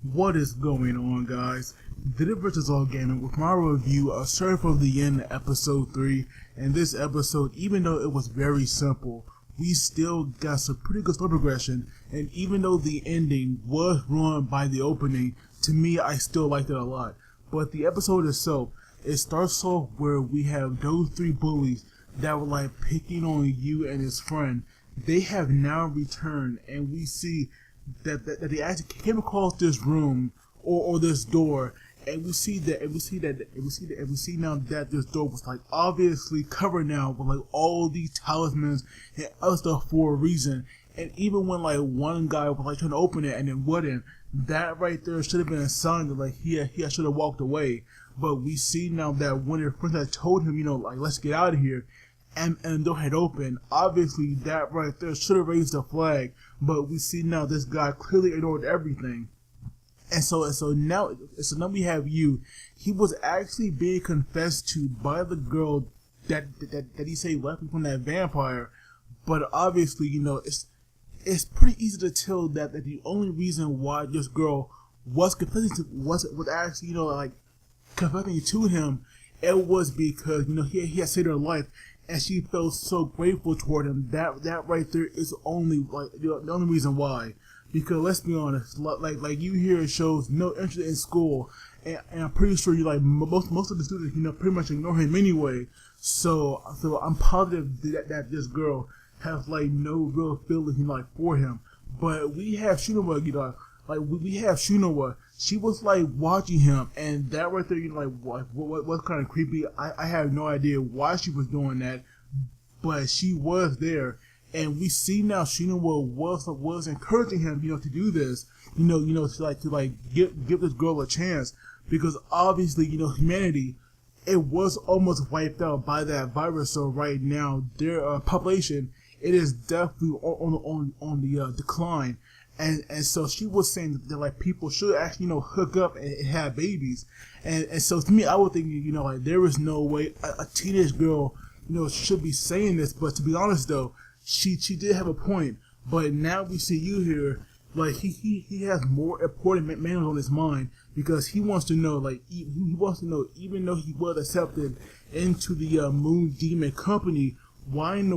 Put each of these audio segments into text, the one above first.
What is going on, guys? Did it versus all gaming with my review of Seraph of the End episode 3. And this episode, even though it was very simple, we still got some pretty good story progression, and even though the ending was ruined by the opening, to me I still liked it a lot. But the episode itself, it starts off where we have those three bullies that were like picking on you and his friend. They have now returned, and we see that they actually came across this room or this door, and we see now that this door was like obviously covered now with like all these talismans and other stuff for a reason. And even when like one guy was like trying to open it and it wouldn't, that right there should have been a sign that like he should have walked away. But we see now that when their friends had told him, like, let's get out of here, and the door had opened, obviously that right there should have raised a flag. But we see now this guy clearly ignored everything. And so now we have you. He was actually being confessed to by the girl that he said left from that vampire. But obviously, it's pretty easy to tell that the only reason why this girl was confessing to was actually like confessing to him, it was because he had saved her life, and she felt so grateful toward him. That right there is only like the only reason why. Because let's be honest, like you here shows no interest in school, and I'm pretty sure you like most of the students pretty much ignore him anyway. So I'm positive that this girl has like no real feeling like for him. But we have Shinoa, we have Shinoa. She was like watching him, and that right there, what's kind of creepy. I have no idea why she was doing that, but she was there. And we see now Shinoa was encouraging him, to do this, to give this girl a chance, because obviously, humanity, it was almost wiped out by that virus. So right now, their population, it is definitely on the decline. And so she was saying that like people should actually hook up and have babies. And so to me, I would think there is no way a teenage girl should be saying this. But to be honest though, she did have a point. But now we see you here, like he has more important matters on his mind, because he wants to know, he wants to know, even though he was accepted into the Moon Demon Company, why in the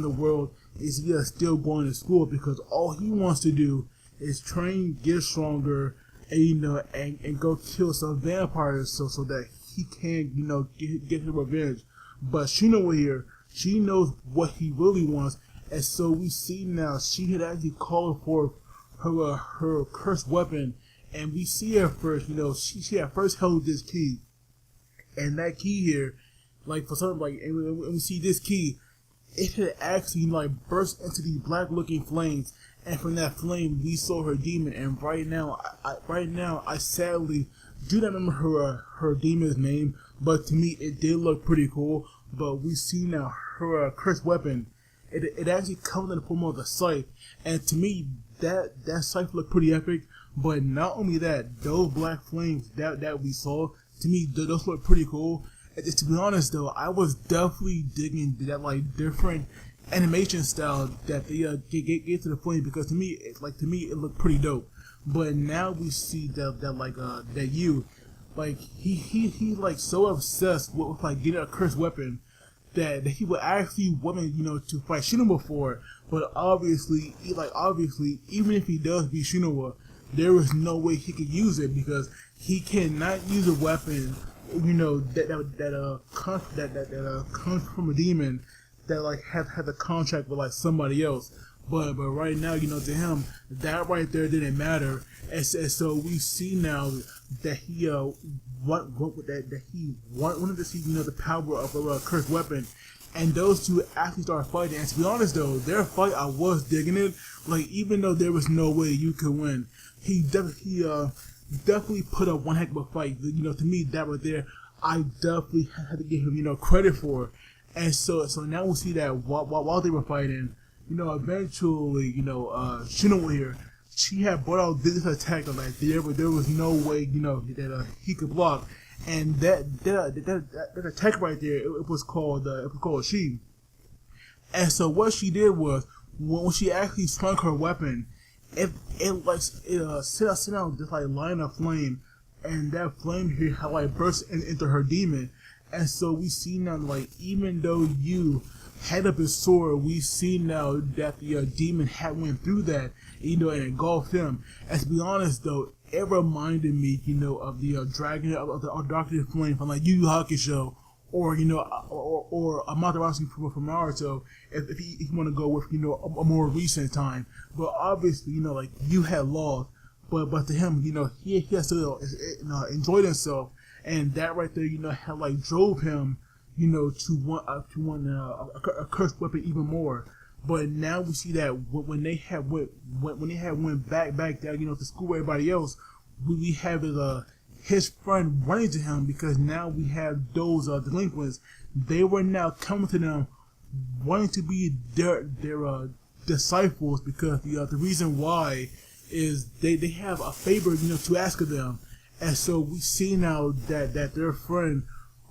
world is he still going to school? Because all he wants to do is train, get stronger, and and go kill some vampires so that he can get his revenge. But Shinoa here, she knows what he really wants, and so we see now she had actually called for her cursed weapon, and we see her first. She had first held this key, and that key here, for something and we see this key, it had actually burst into these black looking flames, and from that flame we saw her demon. And right now I sadly do not remember her demon's name, but to me it did look pretty cool. But we see now her cursed weapon, it actually comes in the form of a scythe, and to me that scythe looked pretty epic. But not only that, those black flames that we saw, to me those look pretty cool. And to be honest though, I was definitely digging that different animation style that they gave to the flame, because to me it looked pretty dope. But now we see that you, he so obsessed with getting a cursed weapon that he would actually want to fight Shinoa for it. But obviously even if he does beat Shinoa, there is no way he could use it, because he cannot use a weapon that comes from a demon that has a contract with somebody else. But right now, to him, that right there didn't matter. And so we see now that he wanted to see the power of a cursed weapon, and those two actually start fighting. And to be honest though, their fight, I was digging it. Even though there was no way you could win, he definitely put up one heck of a fight. To me, that right there, I definitely had to give him credit for. And so now we see that while they were fighting, eventually, Shinoa here, she had brought out this attack there was no way, that he could block. And that attack right there, it was called She. And so what she did was, when she actually swung her weapon, sent out this like line of flame, and that flame here had like burst into her demon. And so we see now, like, even though you had up his sword, we see now that the demon had went through that, and engulfed him. And to be honest though, it reminded me, of the dragon of the Darkest Flame from like Yu Yu Hakusho, or or Amaterasu from Naruto, if you want to go with a more recent time. But obviously, like, you had lost, but to him, he has still enjoyed himself, and that right there, had like drove him, to want a cursed weapon even more. But now we see that when they had went back down, to school with everybody else, we have his friend running to him, because now we have those delinquents. They were now coming to them, wanting to be their disciples, because the reason why is they have a favor to ask of them. And so we see now that their friend,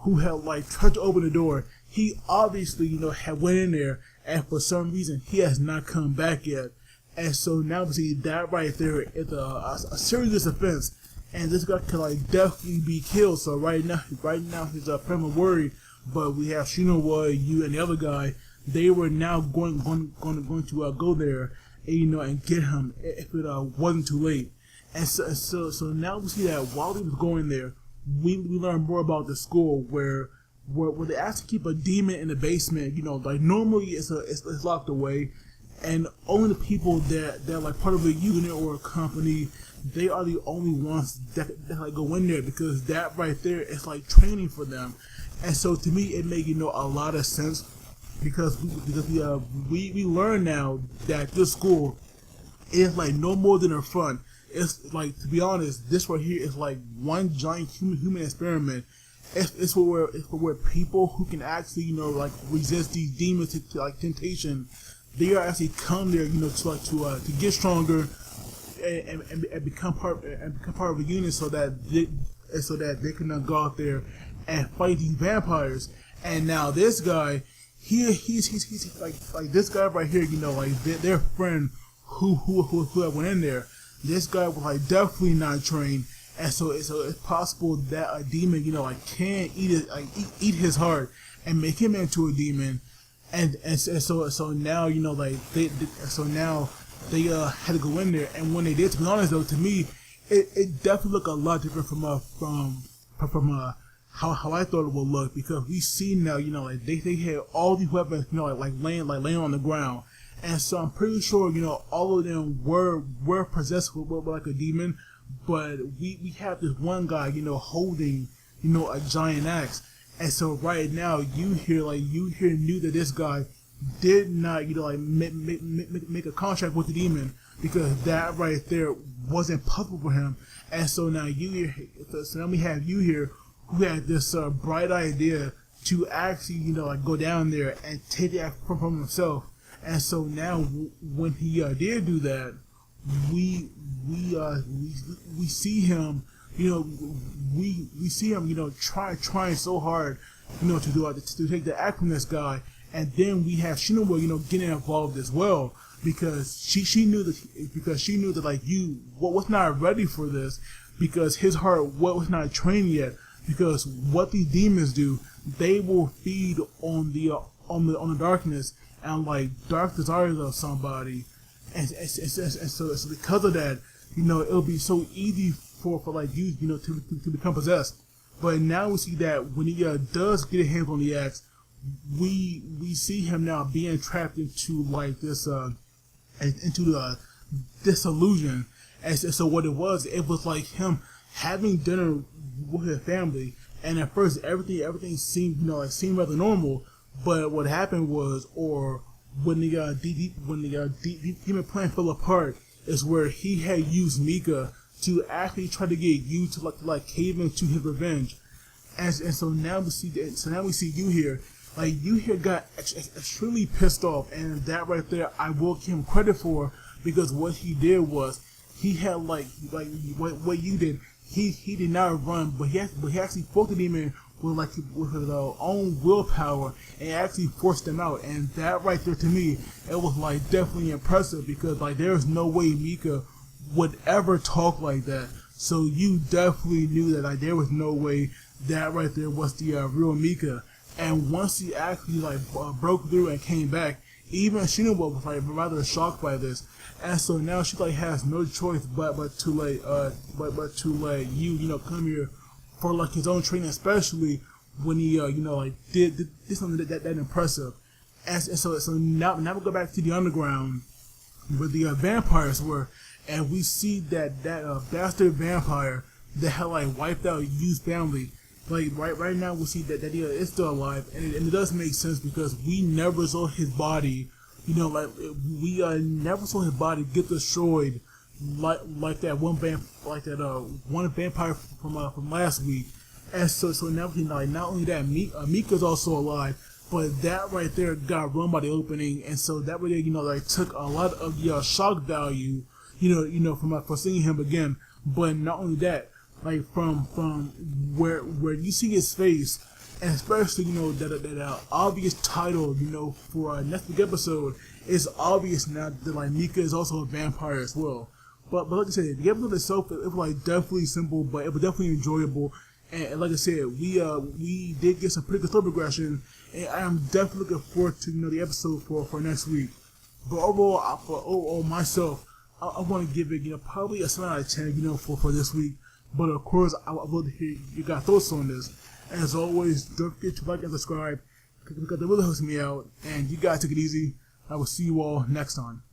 who had like tried to open the door, he obviously had went in there, and for some reason he has not come back yet. And so now we see that right there is a serious offense, and this guy could like definitely be killed. So right now his friend was worried, but we have Shinoa, you, and the other guy. They were now going to go there, and get him if it wasn't too late. And so now we see that while he was going there, we learn more about the school where they actually keep a demon in the basement. Like normally it's locked away, and only the people that like part of a unit or a company, they are the only ones that like go in there, because that right there is like training for them. And so to me it made a lot of sense, because we learn now that this school is like no more than a front. It's like, to be honest, this right here is like one giant human experiment. It's for where people who can actually like resist these demons to like temptation, they are actually come there to get stronger and become part of a unit, so that they can go out there and fight these vampires. And now this guy, he's like this guy right here, like their friend who went in there. This guy was like definitely not trained, and so it's possible that a demon, like can eat his heart and make him into a demon, and so now like they had to go in there. And when they did, to be honest though, to me it definitely looked a lot different from how I thought it would look, because we see now like they had all these weapons like laying on the ground. And so I'm pretty sure, all of them were possessed with like a demon, but we have this one guy, holding, a giant axe. And so right now you knew that this guy did not, make a contract with the demon, because that right there wasn't possible for him. And so now so now we have you here, who had this bright idea to actually, like go down there and take it from himself. And so now, when he did do that, we see him, we see him, trying so hard, to take the act from this guy. And then we have Shinoa, getting involved as well, because she knew that like you was not ready for this, because his heart was not trained yet. Because what these demons do, they will feed on the darkness and like dark desires of somebody, and so because of that, it'll be so easy for like you, to become possessed. But now we see that when he does get his hands on the axe, we see him now being trapped into like this disillusion. And so what it was like him having dinner with his family, and at first everything seemed seemed rather normal. But what happened was, or when the demon plan fell apart, is where he had used Mika to actually try to get you to like cave into his revenge. And so now we see you here. Like, you here got extremely pissed off, and that right there I will give him credit for, because what he did was he had like what you did. He did not run, but he actually fought the demon with her own willpower and actually forced them out. And that right there, to me, it was like definitely impressive, because like there's no way Mika would ever talk like that. So you definitely knew that like there was no way that right there was the real Mika. And once he actually like broke through and came back, even Shinoa was like rather shocked by this. And so now she like has no choice but to let you come here for like his own training, especially when he like did something that impressive. And so now we go back to the underground where the vampires were, and we see that bastard vampire that had like wiped out Yu's family. Like right now we see that he is still alive, and it does make sense because we never saw his body. We never saw his body get destroyed like that one vampire from last week. And so now like not only that, Mika's also alive, but that right there got run by the opening, and so that right there like took a lot of the shock value for seeing him again. But not only that, like from where you see his face, and especially that obvious title for next week episode, it's obvious now that like Mika is also a vampire as well. But like I said, the episode itself, it was like definitely simple, but it was definitely enjoyable. And like I said, we did get some pretty good story progression, and I am definitely looking forward to the episode for next week. But overall, for myself, I want to give it probably a 7 out of 10 for this week. But of course, I would love to hear you guys' thoughts on this. As always, don't forget to like and subscribe, because that really helps me out. And you guys take it easy. I will see you all next time.